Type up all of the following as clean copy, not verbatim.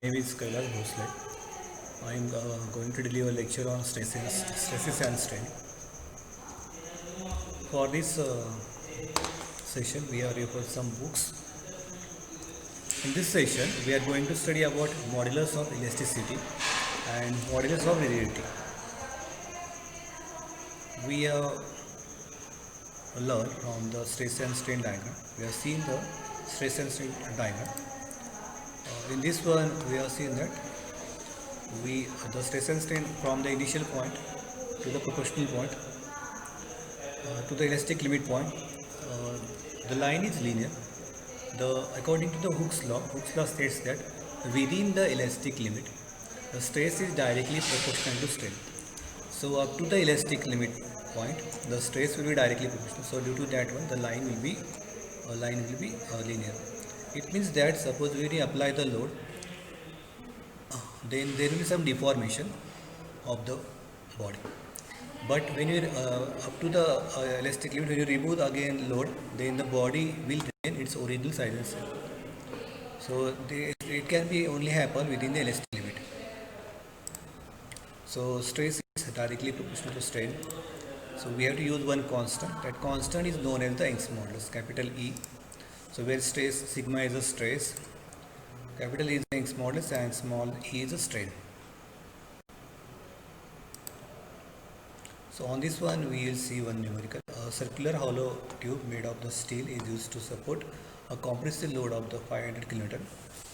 My name is Kailash Bhosle. I am going to deliver a lecture on stresses and strain. For this session, we are referred some books. In this session, we are going to study about modulus of elasticity and modulus of rigidity. We learned from the stress and strain diagram. We have seen the stress and strain diagram. In this one, we have seen that we the stress and strain from the initial point to the proportional point to the elastic limit point. The line is linear. According to the Hooke's law states that within the elastic limit, the stress is directly proportional to strain. So up to the elastic limit point, the stress will be directly proportional. So due to that one, the line will be linear. It means that suppose when you apply the load, then there will be some deformation of the body. But when you up to the elastic limit, when you remove again load, then the body will retain its original size and shape. So it can be only happen within the elastic limit. So stress is directly proportional to strain. So we have to use one constant. That constant is known as the Young's modulus, capital E. So where stress sigma is a stress, capital E is the Young's modulus, and small e is a strain. So on this one we will see one numerical. A circular hollow tube made of the steel is used to support a compressive load of the 500 kN.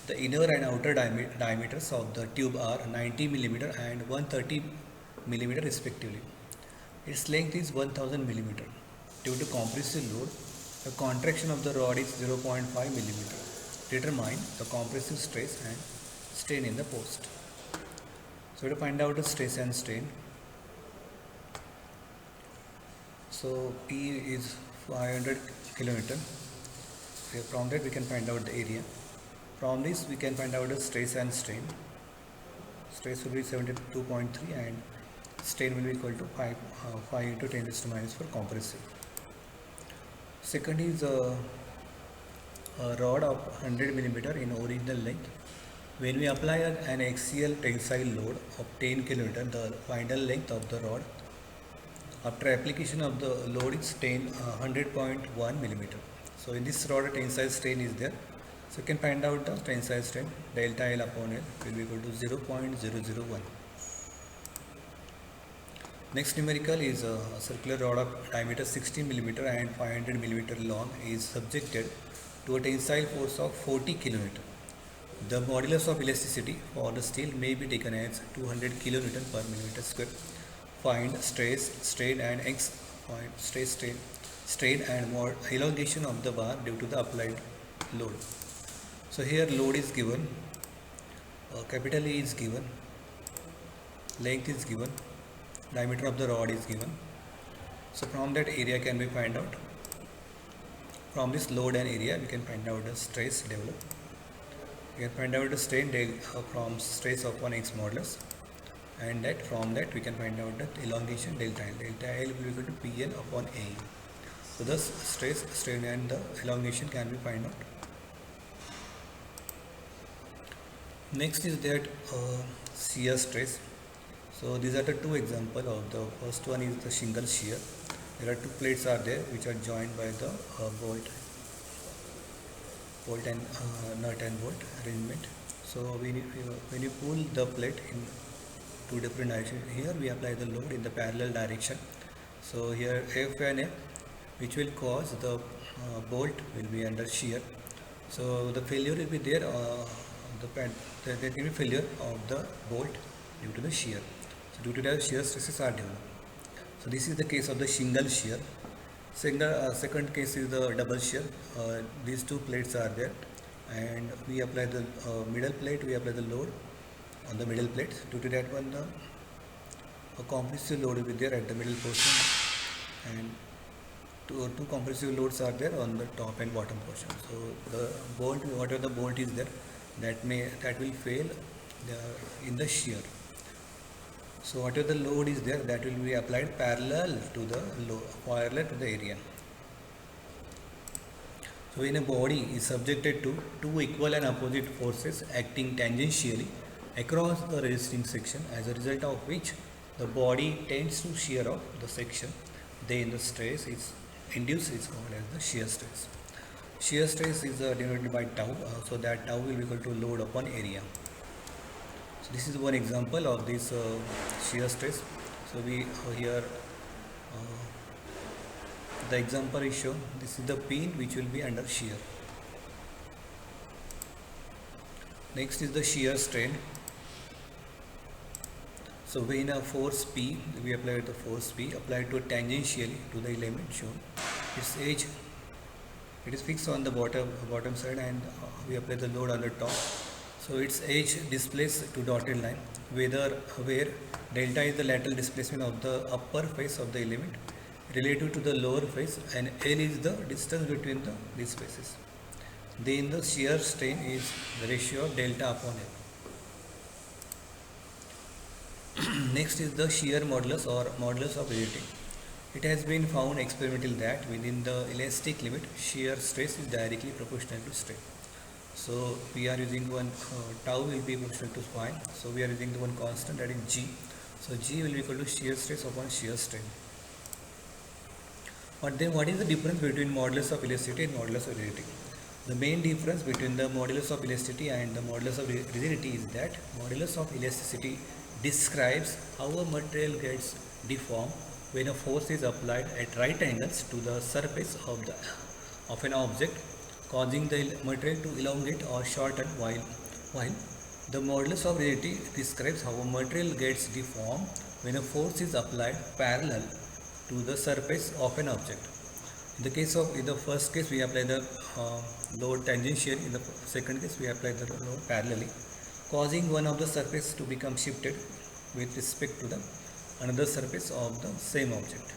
The inner and outer diameters of the tube are 90 mm and 130 mm respectively. Its length is 1000 mm. Due to compressive load, the contraction of the rod is 0.5 mm. Determine the compressive stress and strain in the post. So to find out the stress and strain, so P is 500 kN. From that we can find out the area. From this we can find out the stress and strain. Stress will be 72.3 and strain will be equal to 5 into 10 raised to minus for compressive. Second is a rod of 100 mm in original length. When we apply an axial tensile load of 10 kN, the final length of the rod after application of the load is 100.1 mm. So in this rod tensile strain is there. So you can find out the tensile strain delta L upon L will be equal to 0.001. Next numerical is a circular rod of diameter 60 mm and 500 mm long is subjected to a tensile force of 40 kN. The modulus of elasticity for the steel may be taken as 200 kN per millimeter square. Find stress, strain and strain and more elongation of the bar due to the applied load. So here load is given, capital E is given, length is given, diameter of the rod is given. So from that area can be find out. From this load and area we can find out the stress developed. We can find out the strain from stress of 1 Young's modulus, and that from that we can find out that elongation delta L. Delta L will be equal to Pn upon A. So thus stress, strain and the elongation can be find out. Next is that shear stress. So these are the two examples of the first one is the shingle shear. There are two plates are there which are joined by the bolt and nut and bolt arrangement. So when you pull the plate in two different directions, here we apply the load in the parallel direction. So here F and F, which will cause the bolt will be under shear. So the failure will be there. There will be failure of the bolt due to the shear. So due to that, shear stresses are developed. So this is the case of the shingle shear. Second case is the double shear. These two plates are there, and we apply the middle plate. We apply the load on the middle plate. Due to that one, a compressive load will be there at the middle portion, and two compressive loads are there on the top and bottom portion. So the bolt, whatever the bolt is there, that will fail in the shear. So whatever the load is there, that will be applied parallel to the area. So when a body is subjected to two equal and opposite forces acting tangentially across the resisting section, as a result of which the body tends to shear off the section, then the stress is induced is called as the shear stress. Shear stress is denoted by tau, so that tau will be equal to load upon area. So this is one example of this shear stress. So we here the example is shown. This is the pin which will be under shear. Next is the shear strain. So when a force P, we apply the force P applied to tangentially to the element shown. Its edge, it is fixed on the bottom side, and we apply the load on the top. So its edge displaced to dotted line, where delta is the lateral displacement of the upper face of the element relative to the lower face, and L is the distance between these faces. Then the shear strain is the ratio of delta upon L. Next is the shear modulus or modulus of rigidity. It has been found experimentally that within the elastic limit, shear stress is directly proportional to strain. So we are using one tau will be proportional to phi. So we are using the one constant, that is G. So G will be equal to shear stress upon shear strain. But then what is the difference between modulus of elasticity and modulus of rigidity? The main difference between the modulus of elasticity and the modulus of rigidity is that modulus of elasticity describes how a material gets deformed when a force is applied at right angles to the surface of an object, causing the material to elongate or shorten, while the modulus of rigidity describes how a material gets deformed when a force is applied parallel to the surface of an object. In the first case we apply the load tangentially, in the second case we apply the load parallelly, causing one of the surface to become shifted with respect to the another surface of the same object.